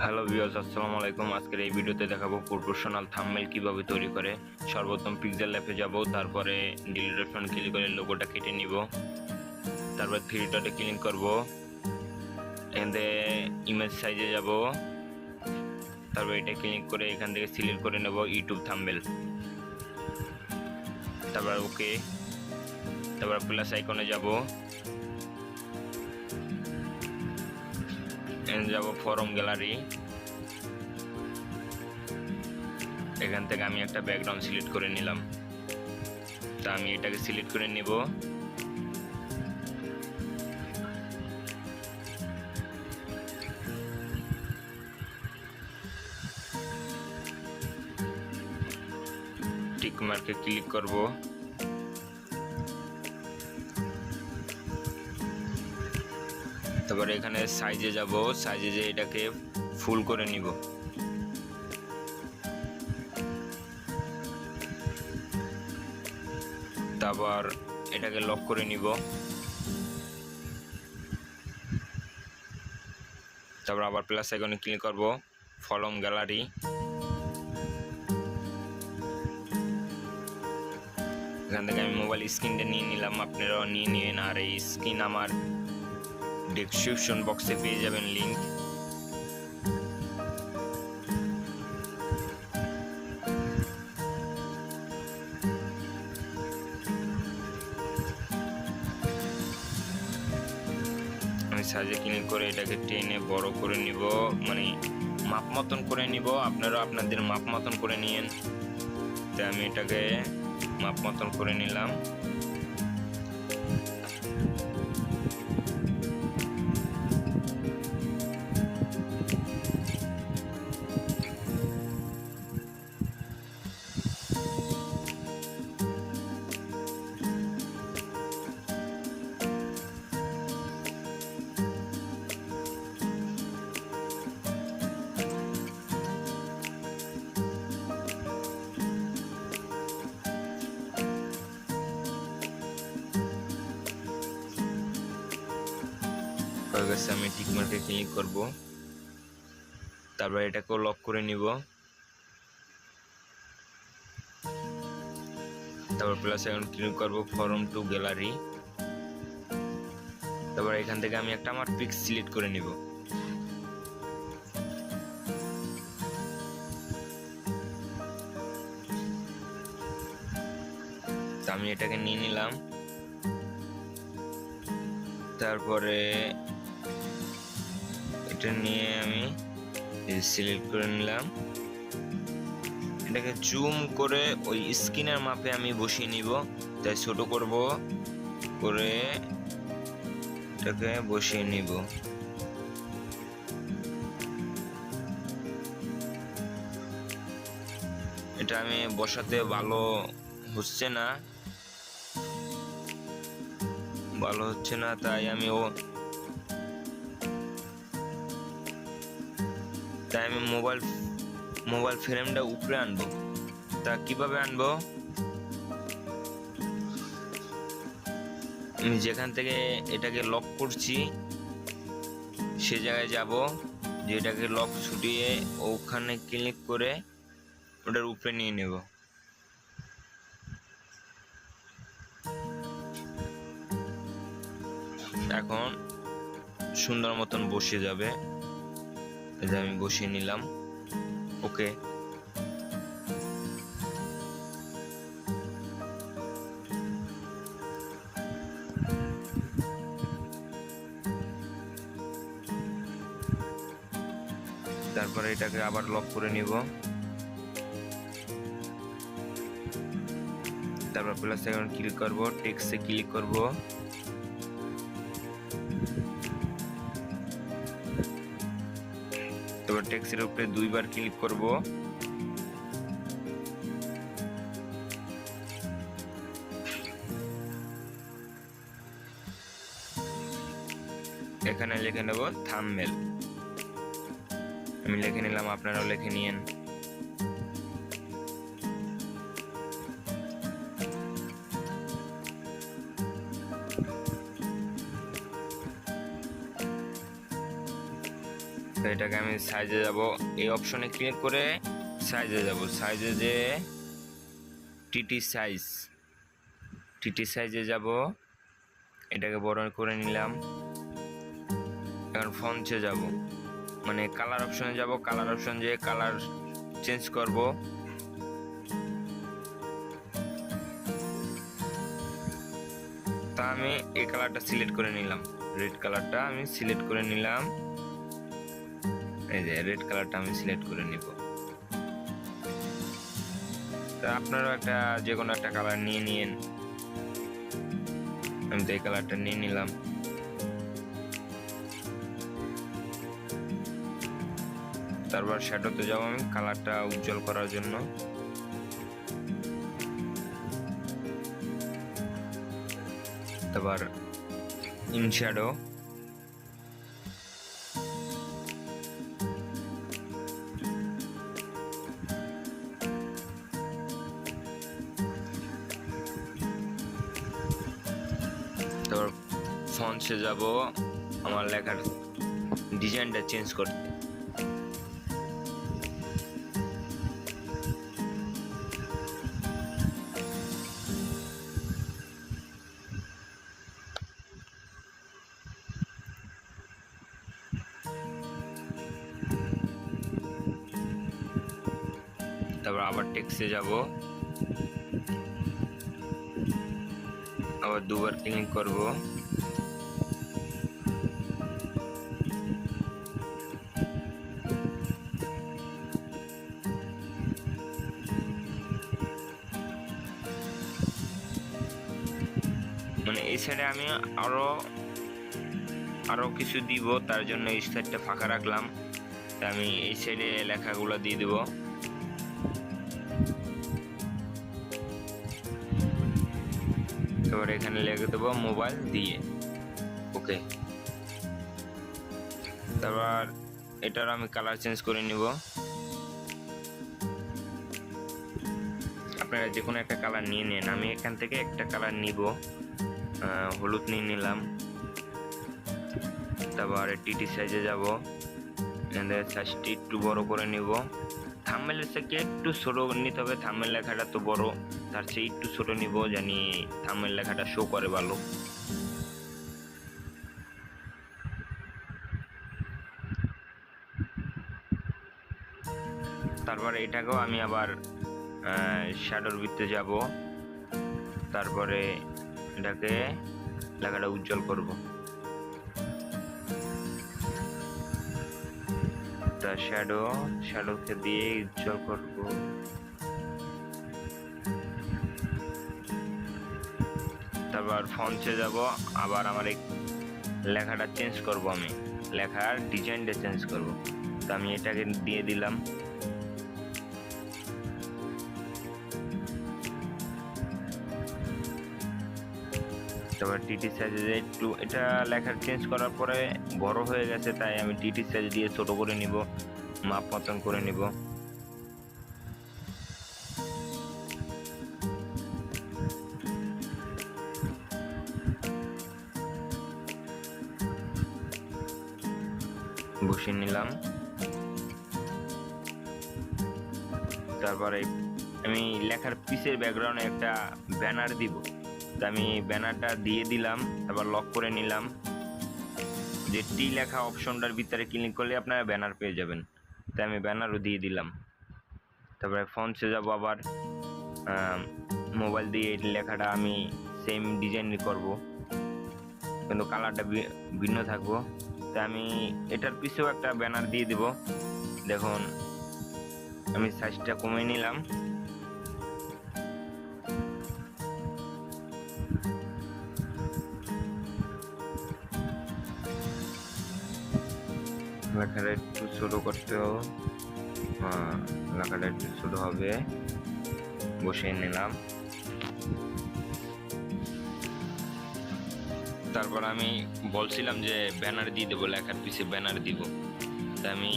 Hello viewers, আসসালামু আলাইকুম। আজকের এই ভিডিওতে দেখাবো প্রফেশনাল থাম্বনেল কিভাবে তৈরি করে। সর্বপ্রথম পিক্সেল ল্যাবে যাব, তারপরে ডিলিট অপশন ক্লিক করে লোগোটা কেটে নিব, তারপর থ্রি ডটে ক্লিক করব, এখান থেকে ইমেজ সাইজে যাব, তারপর এটা ক্লিক করে এখান থেকে সিলেক্ট করে নেব ইউটিউব থাম্বনেল, তারপর ওকে, তারপর প্লাস আইকনে যাব, যাব ফরম গ্যালারি। এখান থেকে আমি একটা ব্যাকগ্রাউন্ড সিলেক্ট করে নিলাম, তা আমি এটাকে সিলেক্ট করে নিব। টিক মার্কে ক্লিক করব, তারপরে এখানে সাইজে যাব, সাইজে যে এটাকে ফুল করে নিব। তারপর এটাকে লক করে নিব, তারপর আবার প্লাস আইকনে ক্লিক করব, ফরম গ্যালারি। এখান থেকে আমি মোবাইল স্ক্রিনটা নিয়ে নিলাম, আপনারাও নিয়ে নিন। আর এই স্ক্রিন আমার ডেসক্রিপশন বক্সে পেয়ে যাবেন লিঙ্ক। আমি সাইজে ক্লিক করে এটাকে টেনে বড় করে নিব, মানে মাপ মতন করে নিব। আপনারা আপনাদের মাপ মতন করে নিয়েন। তাই আমি এটাকে মাপ মতন করে নিলাম। হয়ে গেছে, আমি টিক মার্কে ক্লিক করব, তারপর এটাকেও লক করে নিব, তারপর প্লাস আইকন ক্লিক করব, ফরম টু গ্যালারি। তারপর এখান থেকে আমি একটা আমার পিক সিলেক্ট করে নিব। আমি এটাকে নিয়ে নিলাম, তারপরে এটা নিয়ে আমি সিলেক্ট করে নিলাম। এটাকে জুম করে ওই স্ক্রিনের মাপে আমি বসিয়ে নিব। তাই ছোট করব, করে এটাকে বসিয়ে নিব। এটা আমি বসাতে ভালো হচ্ছে না, তাই আমি মোবাইল ফ্রেমটা উপরে আনবো। তা কিভাবে আনবো? আমি যেখান থেকে এটাকে লক করছি সে জায়গায় যাব, যে এটাকে লক ছুটিয়ে ওখানে ক্লিক করে ওটার উপরে নিয়ে নেব। এখন সুন্দর মতন বসে যাবে। এটা আমি বসিয়ে নিলাম, ওকে। তারপরে এটাকে আবার লক করে নিব, তারপর প্লাস আইকন ক্লিক করব, টেক্সটে ক্লিক করব, তারপর টেক্সটের উপরে দুইবার ক্লিক করব, এখানে লিখে নেব থাম্বনেল। আমি লিখে নিলাম, আপনারাও লিখে নিয়েন। তো এটাকে আমি সাইজে যাব, এই অপশনে ক্লিক করে সাইজে যাব, সাইজে যে টিটি সাইজে যাব, এটাকে বড় করে নিলাম। এখন ফন্টে যাব, মানে কালার অপশনে যাব, কালার অপশন যে কালার চেঞ্জ করব। তা আমি এই কালারটা সিলেক্ট করে নিলাম, রেড কালারটা আমি সিলেক্ট করে নিলাম। এই যে রেড কালারটা আমি সিলেক্ট করে নিব। তা আপনারা একটা যে কোনো একটা কালার নিয়ে নিন, আমি তো এই কালারটা নিয়ে নিলাম। তারপর শ্যাডোতে যাব আমি কালারটা উজ্জ্বল করার জন্য। তারপর ইন শ্যাডো, তারপর ফন্টসে যাব আমার লেখার ডিজাইনটা চেঞ্জ করতে। তারপর আবার টেক্সটে যাব, আবার দুবার ক্লিক করব। মানে এই সাইডে আমি আরো কিছু দিব, তার জন্য এই সাইডটা ফাঁকা রাখলাম। তা আমি এই সাইডে লেখাগুলো দিয়ে দিব। তারপর এখানে লিখে দেবো মোবাইল দিয়ে, ওকে। তারপর এটার আমি কালার চেঞ্জ করে নিব। আপনারা যে কোনো একটা কালার নিয়ে নেন, আমি এখান থেকে একটা কালার নিব, হলুদ নিয়ে নিলাম। তারপর টিটি সাইজে যাব, সাইজটি একটু বড় করে নিব। থাম্বনেলের থেকে একটু ছোট নিতে হবে, থাম্বনেল লেখাটা তো বড়, তার চেয়ে একটু ছোট নিব, জানি থাম্বনেল লেখাটা শো করে ভালো। তারপরে এটাকেও আমি আবার শ্যাডোর ভিতরে যাব, তারপরে এটাকে লেখাটা উজ্জ্বল করব। তা শ্যাডোকে দিয়ে উজ্জ্বল করব। তারপর ফন্টে যাব, আবার আমার এই লেখাটা চেঞ্জ করব, আমি লেখার ডিজাইনটা চেঞ্জ করব। তো আমি এটাকে দিয়ে দিলাম। তারপর টিটি সাইজে একটু এটা লেখার চেঞ্জ করার পরে বড় হয়ে গেছে, তাই আমি টিটি সাইজ দিয়ে ছোট করে নিব, মাপ মতন করে নিব। বসিয়ে নিলাম। তারপরে আমি লেখার পিসের ব্যাকগ্রাউন্ডে একটা ব্যানার দিব, তো আমি ব্যানারটা দিয়ে দিলাম। তারপর লক করে নিলাম। যে টি লেখা অপশনটার ভিতরে ক্লিক করলে আপনারা ব্যানার পেয়ে যাবেন, তাই আমি ব্যানারও দিয়ে দিলাম। তারপরে ফন্টসে যাব, আবার মোবাইল দিয়ে এই লেখাটা আমি সেম ডিজাইন করব, কিন্তু কালারটা ভিন্ন থাকবো। তাই আমি এটার পিছেও একটা ব্যানার দিয়ে দিব। দেখুন আমি সাইজটা কমিয়ে নিলাম। লেখাটা একটু ছোট করতে হবে, লেখাটা একটু ছোট হবে, বসিয়ে নিলাম। তারপর আমি বলছিলাম যে ব্যানার দিয়ে দেবো, লেখার পিছে ব্যানার দিব। তা আমি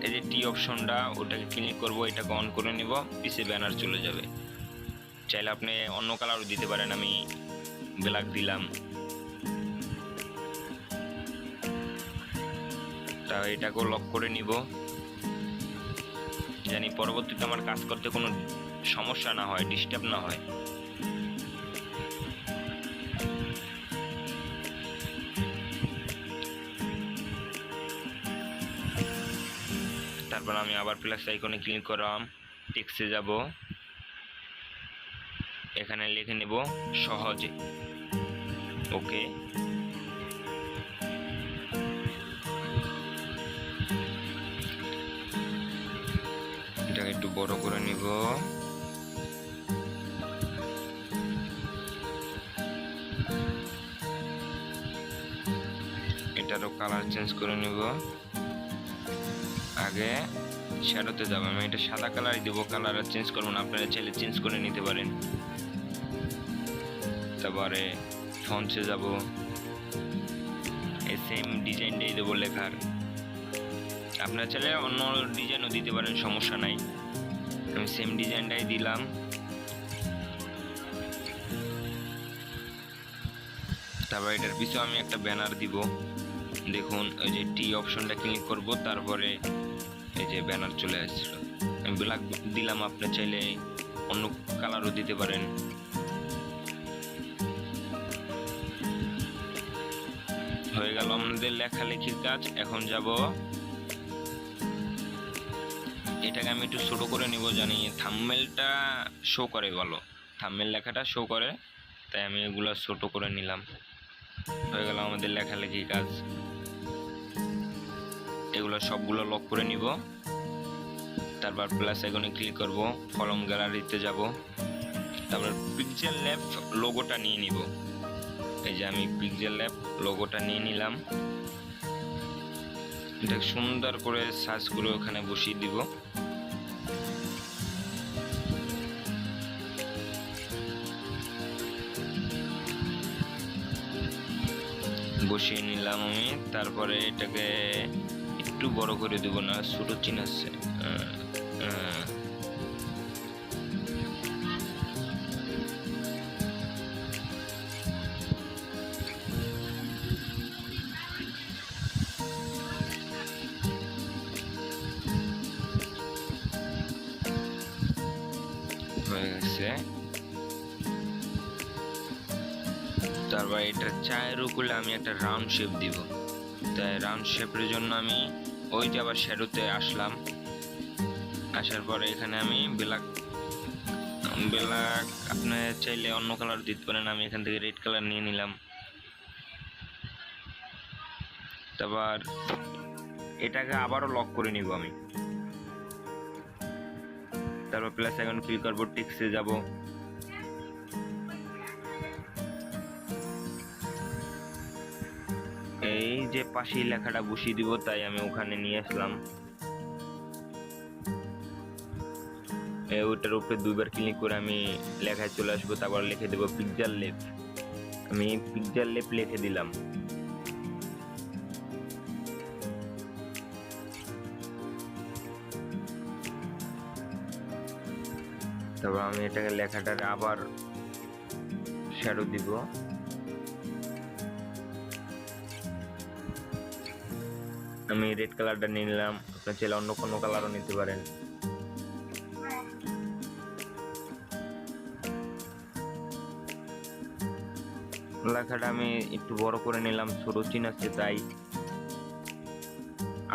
এই যে টি অপশনটা ওটাকে ক্লিক করব, এটাকে অন করে নিব, পিছে ব্যানার চলে যাবে। চাইলে আপনি অন্য কালারও দিতে পারেন, আমি ব্ল্যাক দিলাম। তা এটাকেও লক করে নিব, জানি পরবর্তীতে আমার কাজ করতে কোনো সমস্যা না হয়, ডিস্টার্ব না হয়। তারপর আমি আবার প্লাস আইকনে ক্লিক করলাম, টেক্সটে যাব, এখানে লিখে নেব সহজে, ওকে। এটাকে একটু বড় করে নিব, এটারও কালার চেঞ্জ করে নিব। আগে শ্যাডোতে যাব, আমি এটা সাদা কালারই দেব, কালার চেঞ্জ করব না, আপনারা চাইলে চেঞ্জ করে নিতে পারেন। তারপরে ফন্টসে যাব, এই সেম ডিজাইনটাই দেবো লেখার, আপনারা চাইলে অন্য ডিজাইনও দিতে পারেন, সমস্যা নাই। আমি সেম ডিজাইনটাই দিলাম। তারপর এটার পিছনে আমি একটা ব্যানার দিব, দেখুন ওই যে টি অপশনটা ক্লিক করব, তারপরে এই যে ব্যানার চলে আসছিল। আমি ব্ল্যাক দিলাম, আপনি চাইলে অন্য কালারও দিতে পারেন। হয়ে গেল আমাদের লেখালেখির কাজ। এখন যাব, এটাকে আমি একটু ছোট করে নিব, জানি থাম্বনেলটা শো করে, ভালো থাম্বনেল লেখাটা শো করে, তাই আমি এগুলো ছোট করে নিলাম। হয়ে গেল আমাদের লেখালেখির কাজ। এগুলো সবগুলো লক করে নিব, তারপর প্লাস আইকনে ক্লিক করব, কলম গ্যালারিতে যাব, তারপর পিক্সেল ল্যাব লোগোটা নিয়ে নিব। এই যে আমি পিক্সেল ল্যাব লোগোটা নিয়ে নিলাম, এটা সুন্দর করে সার্চ করে ওখানে বসিয়ে দিব। বসিয়ে নিলাম আমি, তারপরে এটাকে একটু বড় করে দেব, না ছোট চিন আছে, হয়ে গেছে। তারপর এটা চায়ের উপরে আমি একটা রাউন্ড শেপ দিব, তাই রাউন্ড শেপের জন্য আমি ওই যে আবার শ্যাডোতে আসলাম, আসার পরে এখানে আমি ব্ল্যাক আপনি চাইলে অন্য কালার দিতে পারেন, আমি এখান থেকে রেড কালার নিয়ে নিলাম। তারপর এটাকে আবারও লক করে নিব আমি, তারপর প্লাস আইকন ক্লিক করব, টেক্সটে যাব, এই যে পাশেই লেখাটা বসিয়ে দিব, তাই আমি ওখানে নিয়ে আসলাম। ওটার উপরে দুইবার ক্লিক করে আমি লেখায় চলে আসবো, তারপর লিখে দেবো পিক্সেল ল্যাব। আমি পিক্সেল ল্যাব লিখে দিলাম। তারপর আমি এটাকে লেখাটার আবার শ্যাডো দিব, আমি রেড কালারটা নিয়ে নিলাম, আপনার চাইলে অন্য কোনো কালারও নিতে পারেন। লেখাটা আমি একটু বড় করে নিলাম, ছোট চিহ্ন আছে তাই।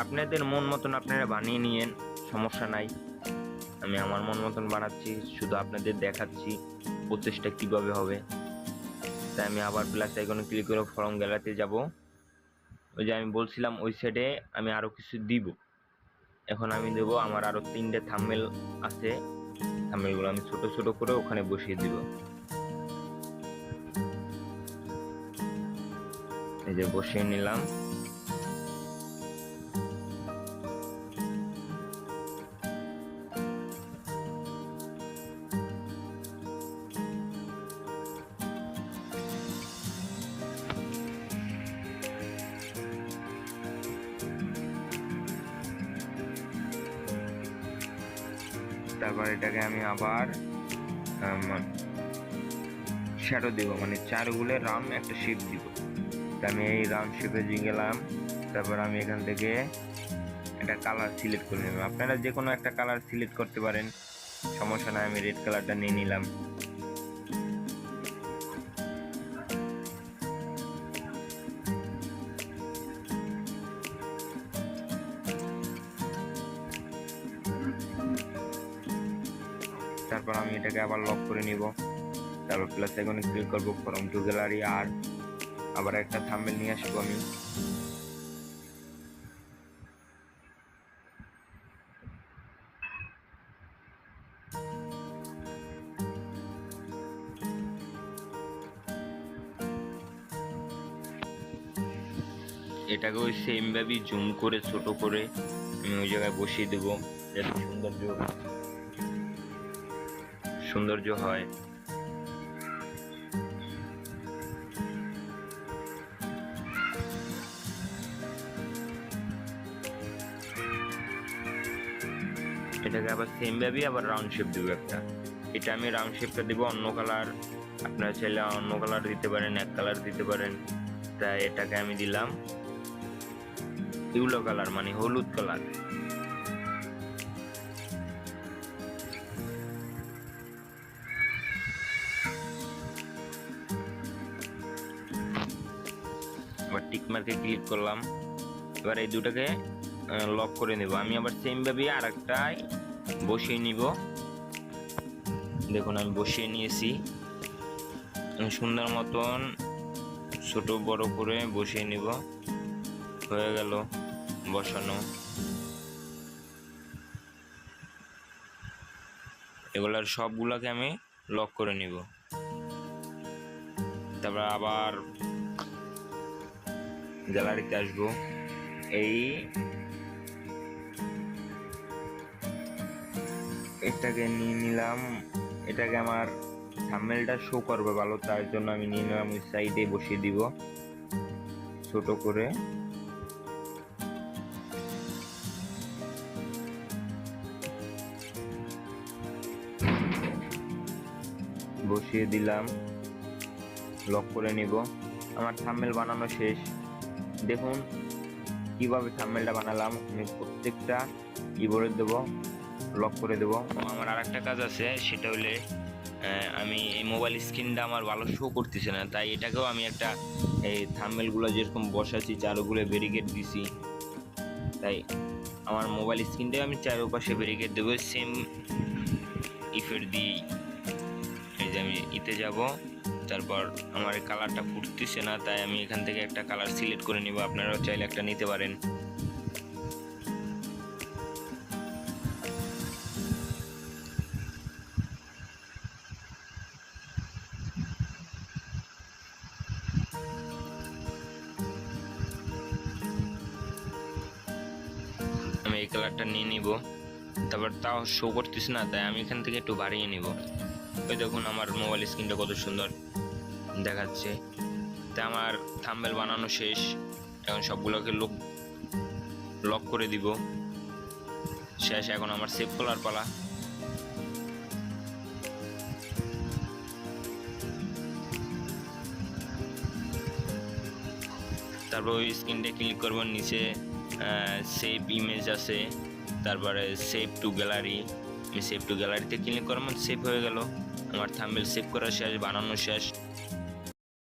আপনাদের মন মতন আপনারা বানিয়ে নিয়েন, সমস্যা নাই। আমি আমার মন মতন বানাচ্ছি, শুধু আপনাদের দেখাচ্ছি প্রচেষ্টা কিভাবে হবে। তাই আমি আবার প্লাস আইকনে ক্লিক করে ফর্ম গ্যালারিতে যাব, ওই যে আমি বলছিলাম ওই সাইডে আমি আরো কিছু দিব। এখন আমি দেব, আমার আরো 3টে থাম্বনেল আছে, থাম্বনেলগুলো আমি ছোট ছোট করে ওখানে বসিয়ে দিব। এই যে বসিয়ে নিলাম। তারপর এটাকে আমি আবার শ্যাডো দিব, মানে চারগুলো রাউন্ড একটা শেপ দিব। আমি এই রাউন্ড শেপে গেলাম, তারপর আমি এখান থেকে একটা কালার সিলেক্ট করে নেব। আপনারা যে কোনো একটা কালার সিলেক্ট করতে পারেন, সমস্যা নয়। আমি রেড কালারটা নিয়ে নিলাম। তারপর আমি এটাকে আবার লক করে নিব। তারপর প্লাস আইকনে ক্লিক করব, ফ্রম টু গ্যালারি, আর আবার একটা থাম্বনেল নিয়ে আসবো আমি। এটাকে ওই সেম ভাবেই জুম করে ছোট করে আমি ওই জায়গায় বসিয়ে দেবো, যাতে সৌন্দর্য হয়। এটাকে আবার সেম ভাবেই আবার রাউন্ড শেপ দেবো একটা। এটা আমি রাউন্ড শেপটা দেবো অন্য কালার, আপনারা চাইলে অন্য কালার দিতে পারেন, এক কালার দিতে পারেন। তাই এটাকে আমি দিলাম ইউলো কালার, মানে হলুদ কালার। আবার টিক মার্কে ক্লিক করলাম। এবার এই দুটাকে লক করে নেব। আমি আবার সেম ভাবে আরেকটাই বসিয়ে নিব। দেখুন আমি বসিয়ে নিয়েছি, সুন্দর মতন ছোট বড় করে বসিয়ে নিব। হয়ে গেল বসানো। এগুলার সবগুলাকে আমি লক করে নিব। তারপর আবার গ্যালারিতে আসবো। এটাকে নিয়ে নিলাম। এটাকে আমার থাম্বনেলটা শো করবে ভালো, তার জন্য আমি নিয়ে নিলাম, ওই সাইডে বসিয়ে দিব ছোট করে। বসিয়ে দিলাম, লক করে নিব। আমার থাম্বনেল বানানো শেষ। দেখুন কিভাবে থাম্বনেলটা বানালাম। আমি প্রত্যেকটা কিবোর্ডে দেব, লক করে দেব। আমার আর একটা কাজ আছে, সেটা হলে আমি এই মোবাইল স্ক্রিনটা আমার ভালো শো করতেছে না, তাই এটাকেও আমি একটা এই থাম্বনেলগুলো যেরকম বসাচ্ছি চারোগুলো ব্যারিকেড দিছি, তাই আমার মোবাইল স্ক্রিনটাও আমি চারোপাশে ব্যারিকেড দেবো সেম ইফেক্ট দিয়েই। এই যে আমি ইতে যাব, তারপর আমার এই কালারটা ফুটতেছে না, তাই আমি এখান থেকে একটা কালার সিলেক্ট করে নিব। আপনারাও চাইলে একটা নিতে পারেন। আমি এই কালারটা নিয়ে নিব। তারপর তাও শো করতেছে না, তাই আমি এখান থেকে একটু বাড়িয়ে নিব। ওই দেখুন আমার মোবাইল স্ক্রিনটা কত সুন্দর দেখাচ্ছে। তাই আমার থাম্বনেল বানানো শেষ। এখন সবগুলোকে লক করে দিব। শেষ। এখন আমার সেভ করার পালা। তারপর ওই স্ক্রিনটা ক্লিক করব, নিচে সেভ ইমেজ আছে, তারপরে সেভ টু গ্যালারি। আমি সেভ টু গ্যালারিতে ক্লিক করব, সেভ হয়ে গেল। আমার থাম্বনেল সেভ করা শেষ, বানানো শেষ।